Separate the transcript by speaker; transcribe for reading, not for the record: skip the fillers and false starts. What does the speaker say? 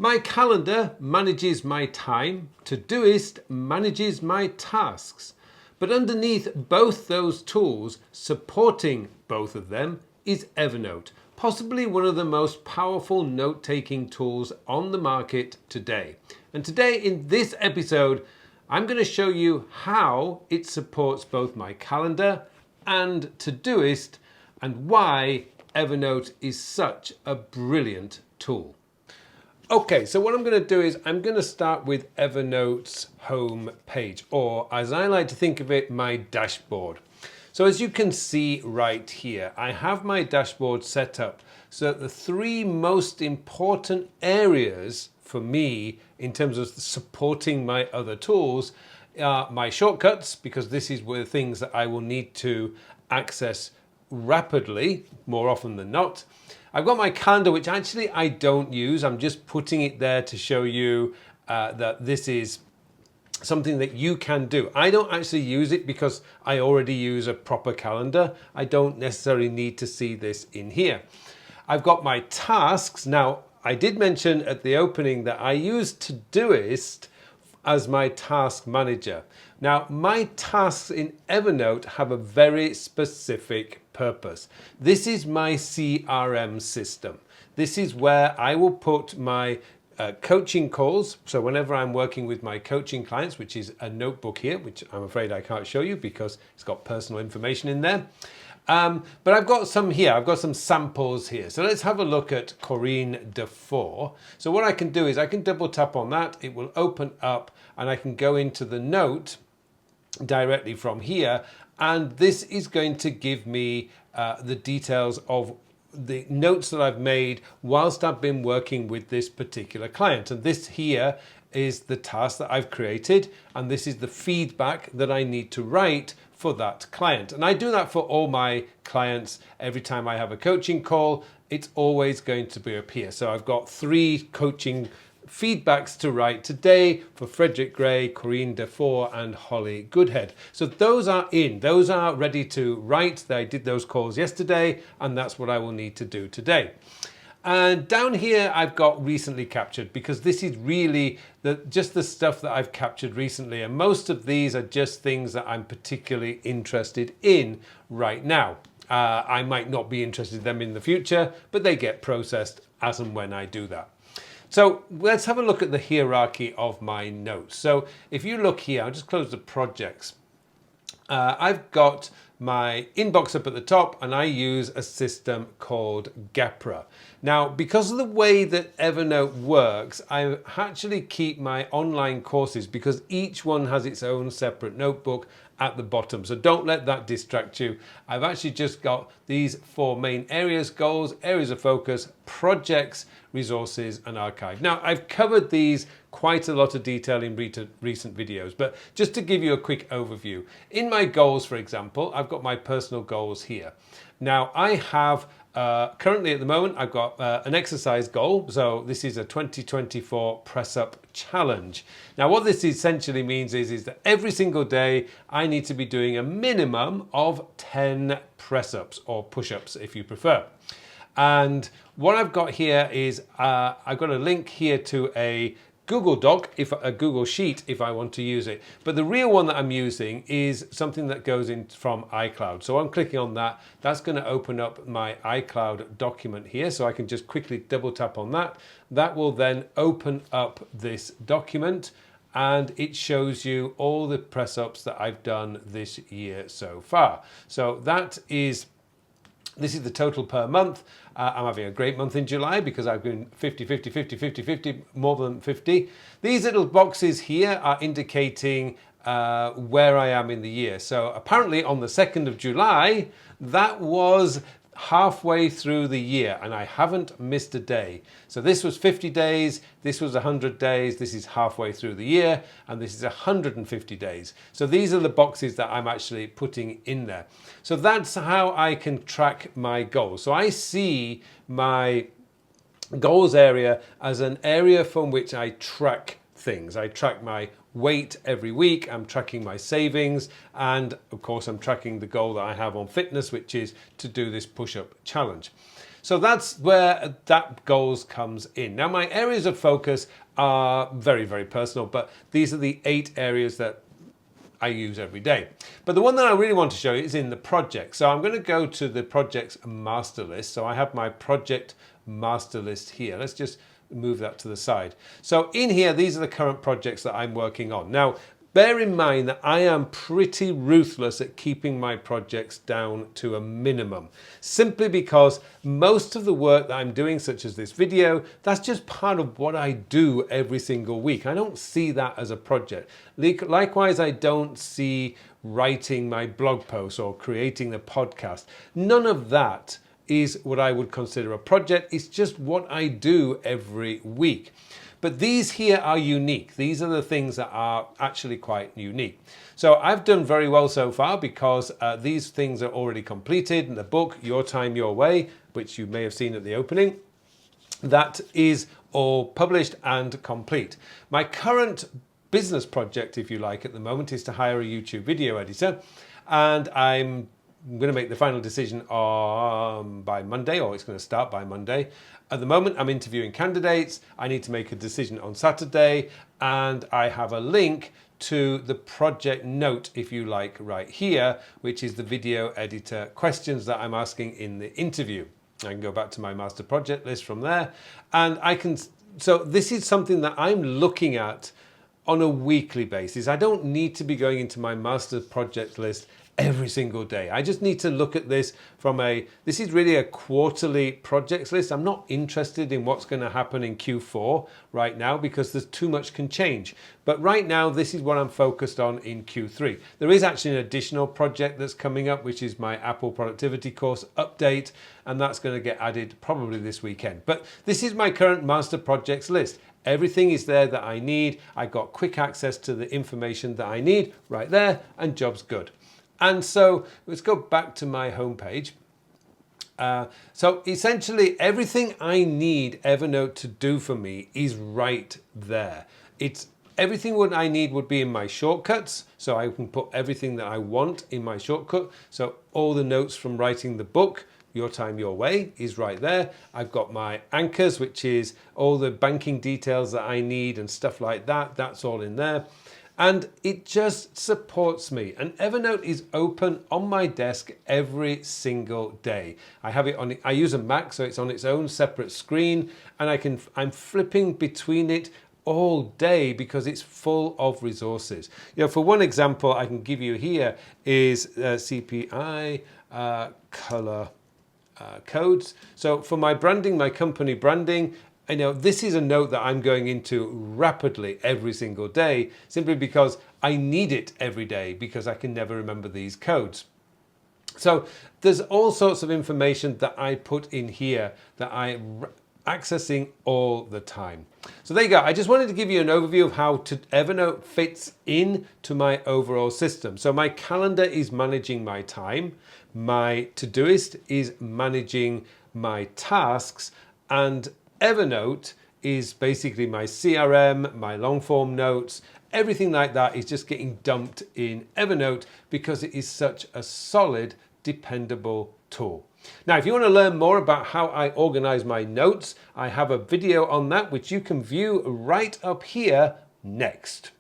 Speaker 1: My calendar manages my time, Todoist manages my tasks. But underneath both those tools, supporting both of them, is Evernote, possibly one of the most powerful note-taking tools on the market today. And today in this episode, I'm going to show you how it supports both my calendar and Todoist and why Evernote is such a brilliant tool. Okay, so what I'm going to do is I'm going to start with Evernote's home page, or as I like to think of it, my dashboard. So as you can see right here, I have my dashboard set up so that the three most important areas for me in terms of supporting my other tools are my shortcuts, because this is where things that I will need to access rapidly, more often than not. I've got my calendar, which actually I don't use. I'm just putting it there to show you that this is something that you can do. I don't actually use it because I already use a proper calendar. I don't necessarily need to see this in here. I've got my tasks. Now, I did mention at the opening that I use Todoist as my task manager. Now, my tasks in Evernote have a very specific purpose. This is my CRM system. This is where I will put my coaching calls. So whenever I'm working with my coaching clients, which is a notebook here, which I'm afraid I can't show you because it's got personal information in there. But I've got some here. I've got some samples here. So let's have a look at Corinne Defoe. So what I can do is I can double tap on that. It will open up and I can go into the note directly from here. And this is going to give me the details of the notes that I've made whilst I've been working with this particular client. And this here is the task that I've created. And this is the feedback that I need to write for that client. And I do that for all my clients. Every time I have a coaching call, it's always going to be up here. So I've got 3 coaching feedbacks to write today for Frederick Gray, Corinne Defoe, and Holly Goodhead. So those are in, those are ready to write. I did those calls yesterday, and that's what I will need to do today. And down here, I've got recently captured, because this is really just the stuff that I've captured recently. And most of these are just things that I'm particularly interested in right now. I might not be interested in them in the future, but they get processed as and when I do that. So let's have a look at the hierarchy of my notes. So if you look here, I'll just close the projects. I've got my inbox up at the top, and I use a system called Gapra. Now, because of the way that Evernote works, I actually keep my online courses, because each one has its own separate notebook at the bottom. So don't let that distract you. I've actually just got these 4 main areas: goals, areas of focus, projects, resources, and archive. Now, I've covered these quite a lot of detail in recent videos, but just to give you a quick overview. In my goals, for example, I've got my personal goals here. Now, I have currently at the moment, I've got an exercise goal. So this is a 2024 press-up challenge. Now, what this essentially means is that every single day I need to be doing a minimum of 10 press-ups, or push-ups if you prefer. And what I've got here is I've got a link here to a Google Doc, a Google Sheet if I want to use it. But the real one that I'm using is something that goes in from iCloud. So I'm clicking on that. That's going to open up my iCloud document here. So I can just quickly double tap on that. That will then open up this document, and it shows you all the press ups that I've done this year so far. So this is the total per month. I'm having a great month in July because I've been 50, 50, 50, 50, 50, more than 50. These little boxes here are indicating where I am in the year. So apparently on the 2nd of July, that was halfway through the year, and I haven't missed a day. So this was 50 days, this was 100 days, this is halfway through the year, and this is 150 days. So these are the boxes that I'm actually putting in there. So that's how I can track my goals. So I see my goals area as an area from which I track things. I track my weight every week, I'm tracking my savings, and of course I'm tracking the goal that I have on fitness, which is to do this push-up challenge. So that's where that goals comes in. Now my areas of focus are very, very personal, but these are the 8 areas that I use every day. But the one that I really want to show you is in the project. So I'm going to go to the project's master list. So I have my project master list here. Let's just move that to the side. So in here, these are the current projects that I'm working on. Now, bear in mind that I am pretty ruthless at keeping my projects down to a minimum, simply because most of the work that I'm doing, such as this video, that's just part of what I do every single week. I don't see that as a project. Likewise, I don't see writing my blog posts or creating the podcast. None of that is what I would consider a project. It's just what I do every week. But these here are unique. These are the things that are actually quite unique. So I've done very well so far because these things are already completed. In the book, Your Time, Your Way, which you may have seen at the opening, that is all published and complete. My current business project, if you like, at the moment is to hire a YouTube video editor. And I'm going to make the final decision by Monday, or it's going to start by Monday. At the moment, I'm interviewing candidates. I need to make a decision on Saturday, and I have a link to the project note, if you like, right here, which is the video editor questions that I'm asking in the interview. I can go back to my master project list from there, and I can. So this is something that I'm looking at on a weekly basis. I don't need to be going into my master project list every single day. I just need to look at this from this is really a quarterly projects list. I'm not interested in what's going to happen in Q4 right now because there's too much can change. But right now, this is what I'm focused on in Q3. There is actually an additional project that's coming up, which is my Apple productivity course update, and that's going to get added probably this weekend. But this is my current master projects list. Everything is there that I need. I got quick access to the information that I need right there, and job's good. And so let's go back to my homepage. So essentially everything I need Evernote to do for me is right there. It's everything what I need would be in my shortcuts. So I can put everything that I want in my shortcut. So all the notes from writing the book, Your Time, Your Way, is right there. I've got my anchors, which is all the banking details that I need and stuff like that. That's all in there. And it just supports me. And Evernote is open on my desk every single day. I have it on. I use a Mac, so it's on its own separate screen, and I'm flipping between it all day because it's full of resources. You know, for one example, I can give you here is CPI color codes. So for my branding, my company branding, I know this is a note that I'm going into rapidly every single day, simply because I need it every day because I can never remember these codes. So there's all sorts of information that I put in here that I'm accessing all the time. So there you go. I just wanted to give you an overview of how Evernote fits into my overall system. So my calendar is managing my time. My Todoist is managing my tasks, and Evernote is basically my CRM, my long form notes, everything like that is just getting dumped in Evernote because it is such a solid, dependable tool. Now, if you want to learn more about how I organize my notes, I have a video on that which you can view right up here next.